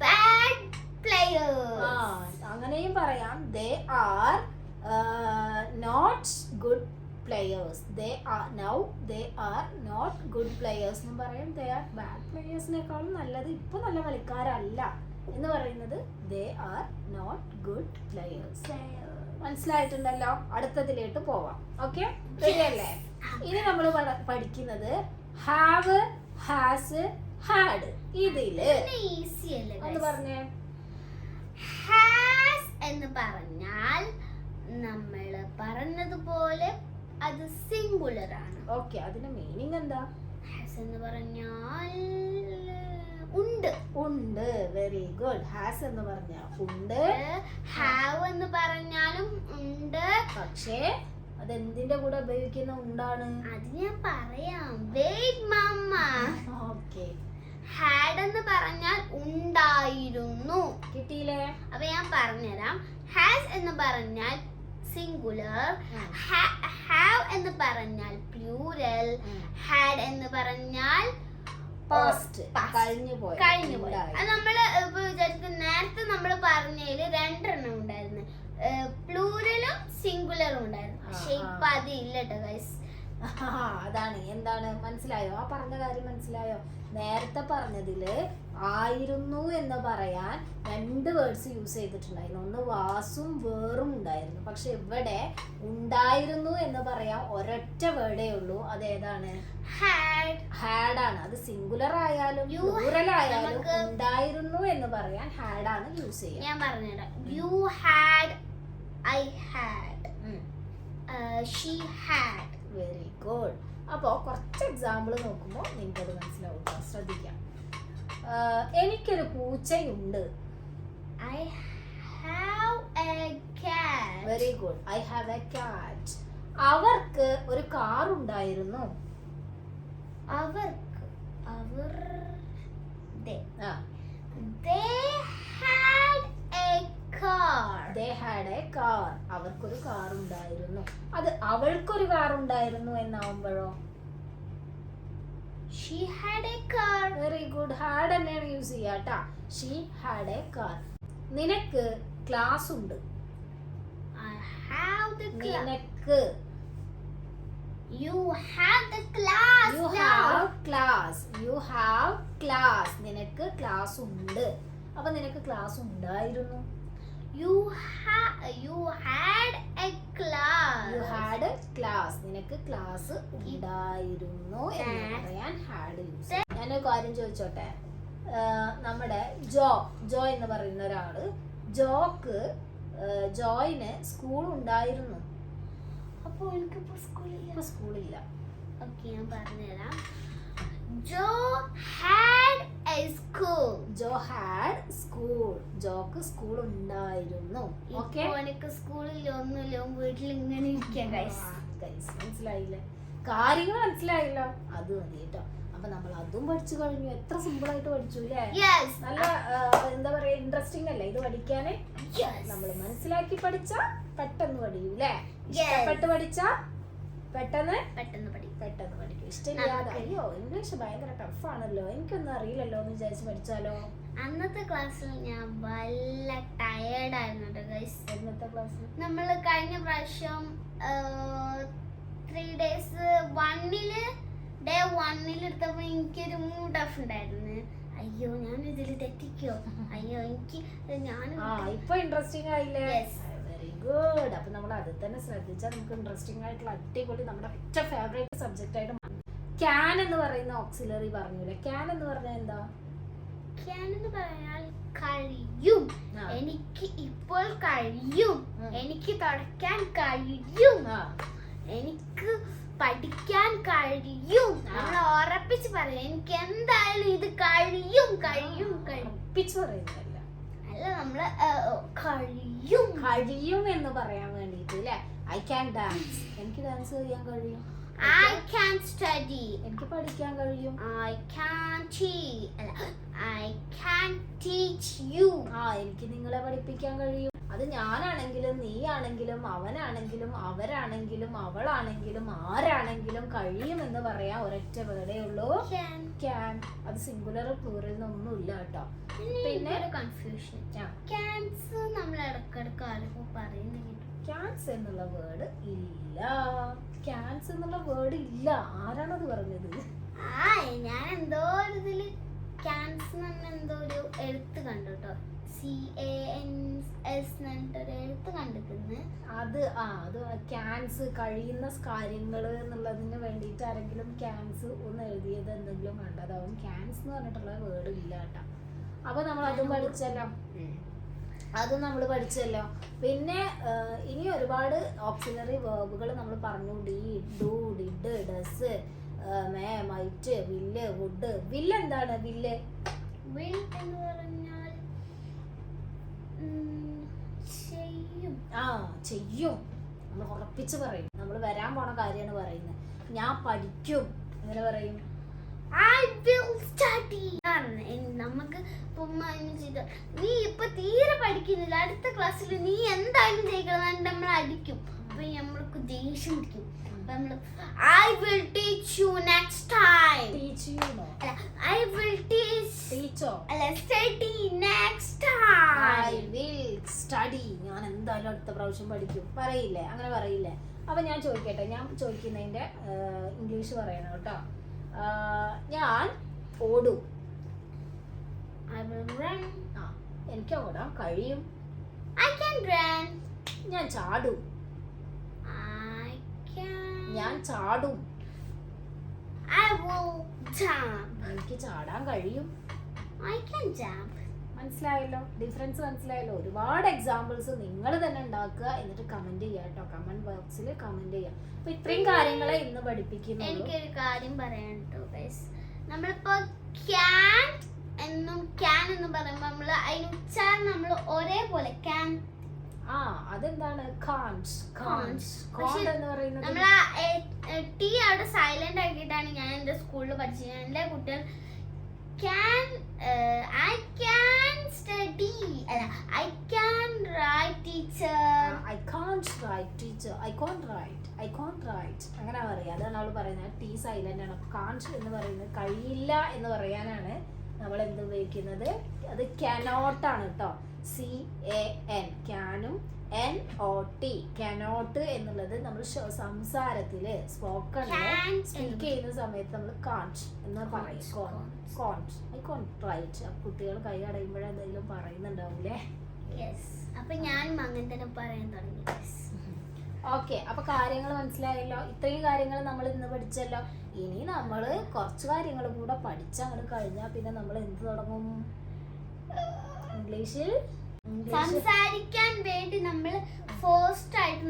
bad players. അങ്ങനെയും പറയാം. They are not good players. They are not good players എന്ന് പറയും. They are bad players-നേക്കാളും നല്ലത് ഇപ്പൊ നല്ല കളിക്കാരല്ല എന്ന് പറയുന്നത് they are not good players. മനസ്സിലായിട്ടുണ്ടല്ലോ? അടുത്തതിലേക്ക് പോവാം. ഓക്കെ, ശരിയല്ലേ? ഇനി നമ്മൾ പഠിക്കുന്നത് ഹാവ്, ഹാസ്, ഹാഡ്. ഇതില് ഒന്ന് പറഞ്ഞേ. ഹാസ് എന്ന് പറഞ്ഞാൽ നമ്മൾ പറഞ്ഞതുപോലെ അത് സിംഗുലർ ആണ്. ഓക്കെ, അതിന്റെ മീനിങ് എന്താ? ഹാസ് എന്ന് പറഞ്ഞാൽ ഉണ്ട്. ഉണ്ട്. Very good. ഹാസ് എന്ന് പറഞ്ഞാൽ ഉണ്ട്. ഹാവ് എന്ന് പറഞ്ഞാലും ഉണ്ട്. പക്ഷേ അതെന്തിന്റെ കൂടെ ഉപയോഗിക്കുന്ന ഉണ്ടാണ്? അത് ഞാൻ പറയാം. Wait mama. ഓക്കെ. ഹാഡ് എന്ന് പറഞ്ഞാൽ ഉണ്ടായിരുന്നു. കിട്ടിയില്ലേ? അപ്പൊ ഞാൻ പറഞ്ഞുതരാം. ഹാസ് എന്ന് പറഞ്ഞാൽ സിംഗുലർ, ഹാവ് എന്ന് പറഞ്ഞാൽ പ്ലൂറൽ, ഹാഡ് എന്ന് പറഞ്ഞാൽ പാസ്റ്റ്, കഴിഞ്ഞു പോയി. അത് നമ്മള് ഇപ്പൊ വിചാരിക്കും നേരത്തെ നമ്മൾ പറഞ്ഞതില് രണ്ടെണ്ണം ഉണ്ടായിരുന്നു, പ്ലൂറലും സിംഗുലറും ഉണ്ടായിരുന്നു. പക്ഷെ ഇപ്പൊ അത് ഇല്ല ട്ടോ ഗൈസ്. അതാണ്. എന്താണ് മനസ്സിലായോ? ആ പറഞ്ഞ കാര്യം മനസ്സിലായോ? നേരത്തെ പറഞ്ഞതില് ആയിരുന്നു എന്ന് പറയാൻ രണ്ട് വേർഡ്സ് യൂസ് ചെയ്തിട്ടുണ്ടായിരുന്നു. ഒന്ന് വാസും വേറും ഉണ്ടായിരുന്നു. പക്ഷെ ഇവിടെ ഉണ്ടായിരുന്നു എന്ന് പറയാൻ ഒരൊറ്റ വേർഡേ ഉള്ളൂ. അതേതാണ്? ഹാഡ് ആണ്. അത് സിംഗുലർ ആയാലും പ്ലൂറൽ ആയാലും ഉണ്ടായിരുന്നു എന്ന് പറയാൻ ഹാഡ് ആണ് യൂസ് ചെയ്യുക. ഞാൻ പറഞ്ഞുതരാം. You had, I had, she had. Very good. അപ്പോൾ കുറച്ച് എക്സാമ്പിൾ നോക്കുമ്പോൾ നിങ്ങൾക്കത് മനസ്സിലാവും. ശ്രദ്ധിക്കാം. എനിക്കൊരു പൂച്ചയുണ്ട്. I have a cat. Very good. I have a cat. അവർക്ക് ഒരു കാർ ഉണ്ടായിരുന്നു. They had a car. അവർക്കൊരു കാർ ഉണ്ടായിരുന്നു. അത് അവൾക്കൊരു കാർ ഉണ്ടായിരുന്നു എന്നാവുമ്പോഴോ? She had a car. Very good. Had തന്നെയാണ് യൂസ് ചെയ്യാട്ടാ. She had a car. നിനക്ക് ക്ലാസ് ഉണ്ട്. I have the class. നിനക്ക്. You have the class. You have class. You have class. നിനക്ക് ക്ലാസ് ഉണ്ട്. അപ്പൊ നിനക്ക് ക്ലാസ് ഉണ്ടായിരുന്നു. You had a class. You had a class. നിനക്ക് ക്ലാസ് ഉണ്ടായിരുന്നു എന്ന് പറയാൻ ഹാഡ് യൂസ്. ഞാനൊരു കാര്യം ചോദിച്ചോട്ടെ. നമ്മുടെ ജോ എന്ന് പറയുന്ന ഒരാള്, ജോയിന് സ്കൂൾ ഉണ്ടായിരുന്നു. അപ്പോൾ എനിക്കിപ്പോ സ്കൂളില്ല. ഓക്കെ, ഞാൻ പറഞ്ഞുതരാം. Jo had a school. Jo had school. ജോക്ക് സ്കൂൾ ഉണ്ടായിരുന്നു. ഓക്കെ, എനിക്ക് സ്കൂളിൽ ഒന്നുമില്ല, വീട്ടിൽ ഇങ്ങനെ ഇരിക്കാം. മനസ്സിലായില്ലേ? കാര്യങ്ങൾ മനസ്സിലായില്ലോ? അത് മതി കേട്ടോ. അപ്പൊ നമ്മൾ അതും പഠിച്ചു കഴിഞ്ഞു. എത്ര സിമ്പിൾ ആയിട്ട് പഠിച്ചു അല്ലേ? നല്ല എന്താ പറയാ, ഇൻട്രസ്റ്റിംഗ് അല്ലേ ഇത് പഠിക്കാന്? നമ്മൾ മനസ്സിലാക്കി പഠിച്ചാ പെട്ടെന്ന് പഠിക്കും അല്ലേ? ഇഷ്ടപ്പെട്ട് പഠിച്ചാ പെട്ടെന്ന് പഠിക്കും. ഇഷ്ടമില്ലാതെ അയ്യോ ഇംഗ്ലീഷ് ഭയങ്കര ടഫാണല്ലോ, എനിക്കൊന്നും അറിയില്ലല്ലോ എന്ന് വിചാരിച്ച് പഠിച്ചാലോ? അന്നത്തെ ക്ലാസ്സിൽ ഞാൻ വല്ല ടയേർഡ് ആയിരുന്നു കേട്ടോ ഗൈസ്. ഇന്നത്തെ ക്ലാസ്സിൽ നമ്മൾ കഴിഞ്ഞ പ്രാവശ്യം 3 days ഡേ 1 എടുത്തപ്പോ എനിക്കൊരു മൂഡ് ഓഫ് ഉണ്ടായിരുന്നു. അയ്യോ ഞാൻ ഇതിൽ തെറ്റിക്കോ, അയ്യോ എനിക്ക് ഇപ്പൊ ഇൻട്രസ്റ്റിംഗ് ആയില്ലേ? Very good. അപ്പൊ നമ്മൾ അതിൽ തന്നെ ശ്രദ്ധിച്ചാൽ നമുക്ക് ഇൻട്രസ്റ്റിംഗ് ആയിട്ടുള്ള അടിപൊളി നമ്മുടെ ഏറ്റവും ഫേവറേറ്റ് സബ്ജക്റ്റ് ആയിട്ട് ക്യാൻ എന്ന് പറയുന്ന ഓക്സിലറി പറഞ്ഞൂല്ലേ? ക്യാൻ എന്ന് പറഞ്ഞാൽ എന്താ? ക്യാൻ എന്ന് പറഞ്ഞാൽ കഴിയും. എനിക്ക് ഇപ്പോൾ കഴിയും, എനിക്ക് തുടയ്ക്കാൻ കഴിയും, എനിക്ക് പഠിക്കാൻ കഴിയും. നമ്മൾ ഉറപ്പിച്ച് പറയാം, എനിക്ക് എന്തായാലും ഇത് കഴിയും. ഉറപ്പിച്ച് പറയുന്നതല്ല, അല്ല നമ്മള് കഴിയും എന്ന് പറയാൻ വേണ്ടിട്ട് അല്ലെ. ഐ ക്യാൻ ഡാൻസ്, എനിക്ക് ഡാൻസ് ചെയ്യാൻ കഴിയും. I can study, എനിക്ക് പഠിക്കാൻ കഴിയും. I can teach you, എനിക്ക് നിങ്ങളെ പഠിപ്പിക്കാൻ കഴിയും. അത് ഞാനാണെങ്കിലും നീ ആണെങ്കിലും അവനാണെങ്കിലും അവരാണെങ്കിലും അവളാണെങ്കിലും ആരാണെങ്കിലും കഴിയുമെന്ന് പറയാൻ ഒരൊറ്റ വേർഡേ ഉള്ളൂ, ക്യാൻ. അത് സിംഗുലർ പ്ലൂറൽ ഒന്നുമില്ല കേട്ടോ. പിന്നെ കൺഫ്യൂഷൻ, ക്യാൻസ് നമ്മൾ ഇടക്കിടക്ക് ആരും പറയുന്നത്. ക്യാൻസ് എന്നുള്ള വേർഡ് ഇല്ല, ക്യാൻസ് എന്നുള്ള വേർഡ് ഇല്ല. ആരാണത് പറഞ്ഞത്? ഞാൻ എന്തോ ഒരു ഇതില് ക്യാൻസ് എന്തോ ഒരു എഴുത്ത് കണ്ടു കേട്ടോ, CANS ഒരു എഴുത്ത് കണ്ടിട്ടുണ്ട്. അത് ക്യാൻസ് കഴിയുന്ന കാര്യങ്ങൾ എന്നുള്ളതിന് വേണ്ടിയിട്ട് ആരെങ്കിലും ക്യാൻസ് ഒന്ന് എഴുതിയത് എന്തെങ്കിലും കണ്ടതാവും. ക്യാൻസ് എന്ന് പറഞ്ഞിട്ടുള്ള വേർഡ് ഇല്ല കേട്ടോ. അപ്പൊ നമ്മൾ അതും പഠിച്ചല്ലോ. പിന്നെ ഇനി ഒരുപാട് ഓക്സിലറി വേർബുകൾ നമ്മൾ പറഞ്ഞു. Do, did, does, may, might, വില്ല്, വുഡ്. വില്ല് എന്താണ്? വില്ല് എന്ന് പറഞ്ഞാൽ ചെയ്യും. നമ്മൾ ഉറപ്പിച്ച് പറയും. നമ്മൾ വരാൻ പോണ കാര്യമാണ് പറയുന്നത്. ഞാൻ പഠിക്കും അങ്ങനെ പറയും. I will study. നമുക്ക് നീ ഇപ്പൊ തീരെ പഠിക്കുന്നില്ല, അടുത്ത ക്ലാസ്സിൽ നീ എന്തായാലും ജയിക്കണം, നമ്മൾ അടിക്കും. അപ്പൊ നമ്മൾക്ക് ദേഷ്യം പിടിക്കും. I will teach you next time. Teach you no. I will teach. Study next time. I will study. ഞാൻ എന്തായാലും അടുത്ത പ്രാവശ്യം പഠിക്കും പറയില്ലേ? അങ്ങനെ പറയില്ലേ? അപ്പൊ ഞാൻ ചോദിക്കട്ടെ, ഞാൻ ചോദിക്കുന്നതിന്റെ ഇംഗ്ലീഷ് പറയണം കേട്ടോ. ഞാൻ ഓടും. I will run. എനിക്ക് ഓടാൻ കഴിയും. I can run. ഞാൻ ചാടും. ഞാൻ ചാടും. I will jump. എനിക്ക് ചാടാൻ കഴിയും. I can jump. മനസ്സിലായല്ലോ? ഡിഫറൻസ് മനസ്സിലായല്ലോ? ഒരുപാട് എക്സാമ്പിൾസ് നിങ്ങൾ തന്നെ ഉണ്ടാക്കുക, എന്നിട്ട് കമന്റ് ചെയ്യാം കേട്ടോ. കമന്റ് ബോക്സിൽ കമന്റ് ചെയ്യാം. അപ്പൊ ഇത്രയും കാര്യങ്ങളെ ഇന്ന് പഠിപ്പിക്കുന്നു. എനിക്കൊരു കാര്യം പറയാൻ കേട്ടോ ഗൈസ്. നമ്മളിപ്പോ ക്യാൻ എന്നും ക്യാൻ എന്ന് പറയുമ്പോൾ നമ്മള് അതിന് ഉച്ചാരണം നമ്മൾ ഒരേപോലെ ക്യാൻ. അതെന്താണ്? എന്ന് പറയുന്നത് നമ്മൾ ടി അവിടെ സൈലന്റ് ആക്കിയിട്ടാണ് ഞാൻ എന്റെ സ്കൂളിൽ പഠിച്ചത്. എന്റെ കുട്ടികൾ can I can study, I can write teacher. I can't write teacher. I can't write അങ്ങനെ പറയാം. അതാണ് അവൾ പറയുന്നത്. ടി സൈലന്റ് ആണ്. കാൺസ് എന്ന് പറയുന്നത് കഴിയില്ല എന്ന് പറയാനാണ് നമ്മൾ എന്ത് ഉപയോഗിക്കുന്നത്. അത് cannot ആണ് കേട്ടോ. CAN ക്യാനും NOT cannot എന്നുള്ളത് നമ്മൾ സംസാരത്തില് സ്പീക്ക് ചെയ്യുന്ന സമയത്ത് നമ്മൾ കാൺസ് എന്ന് പറയും. കുട്ടികൾ കൈ അടയുമ്പോഴേ എന്തെങ്കിലും പറയുന്നുണ്ടാവൂലേ? അപ്പൊ ഞാനും അങ്ങനെ തന്നെ പറയാൻ തുടങ്ങി. ഓക്കെ, അപ്പൊ കാര്യങ്ങൾ മനസ്സിലായല്ലോ. ഇത്രയും കാര്യങ്ങൾ നമ്മൾ ഇന്ന് പഠിച്ചല്ലോ. ഇനി നമ്മൾ കുറച്ച് കാര്യങ്ങൾ കൂടെ പഠിച്ചങ്ങോട്ട് കഴിഞ്ഞാൽ പിന്നെ നമ്മൾ എന്ത് തുടങ്ങും? ഇംഗ്ലീഷിൽ സംസാരിക്കാൻ വേണ്ടി നമ്മൾ ഫസ്റ്റ് ആയിട്ട്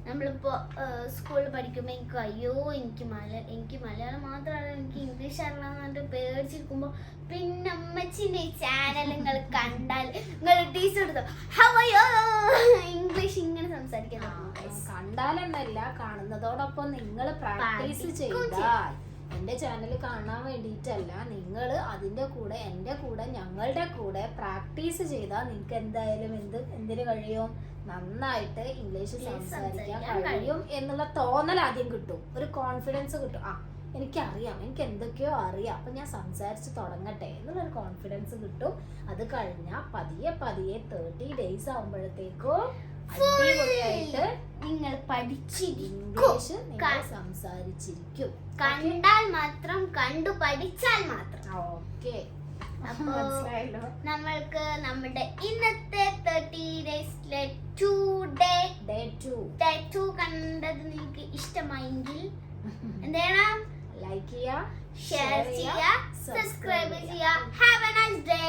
നമ്മളിപ്പോ സ്കൂളിൽ പഠിക്കുമ്പോ എനിക്ക് മലയാളം മാത്രമല്ല എനിക്ക് ഇംഗ്ലീഷ് അറിയാമെന്ന് പേടിച്ചിരിക്കുമ്പോ പിന്നെ അമ്മച്ചിന്റെ ചാനൽ നിങ്ങൾ കണ്ടാൽ നിങ്ങൾ ടീച്ചർ ഇംഗ്ലീഷ് ഇങ്ങനെ സംസാരിക്കാൻ കണ്ടാലെന്നല്ല, കാണുന്നതോടൊപ്പം നിങ്ങൾ പ്രാക്ടീസ് ചെയ്താൽ എൻ്റെ ചാനൽ കാണാൻ വേണ്ടിയിട്ടല്ല, നിങ്ങൾ അതിൻ്റെ കൂടെ എൻ്റെ കൂടെ ഞങ്ങളുടെ കൂടെ പ്രാക്ടീസ് ചെയ്താൽ നിങ്ങൾക്ക് എന്തായാലും എന്തിനു കഴിയും? നന്നായിട്ട് ഇംഗ്ലീഷ് സംസാരിക്കാൻ കഴിയും എന്നുള്ള തോന്നൽ ആദ്യം കിട്ടും. ഒരു കോൺഫിഡൻസ് കിട്ടും. എനിക്കറിയാം, എനിക്ക് എന്തൊക്കെയോ അറിയാം, അപ്പം ഞാൻ സംസാരിച്ച് തുടങ്ങട്ടെ എന്നുള്ളൊരു കോൺഫിഡൻസ് കിട്ടും. അത് കഴിഞ്ഞാൽ പതിയെ 30 days ആകുമ്പോഴത്തേക്കും അടിപൊളിയായിട്ട് നിങ്ങൾ ഇംഗ്ലീഷ് നിങ്ങൾ സംസാരിച്ചിരിക്കും. കണ്ടാൽ മാത്രം, കണ്ടു പഠിച്ചാൽ മാത്രം. ഓക്കെ, മനസ്സിലായല്ലോ. നമ്മൾക്ക് നമ്മുടെ ഇന്നത്തെ 30 daysലെ ഡേ 2 കണ്ടത് നിങ്ങൾക്ക് ഇഷ്ടമായെങ്കിൽ എന്ത് ചെയ്യണം? ലൈക്ക് ചെയ്യുക, ഷെയർ ചെയ്യുക, സബ്സ്ക്രൈബ് ചെയ്യുക. Have A nice day.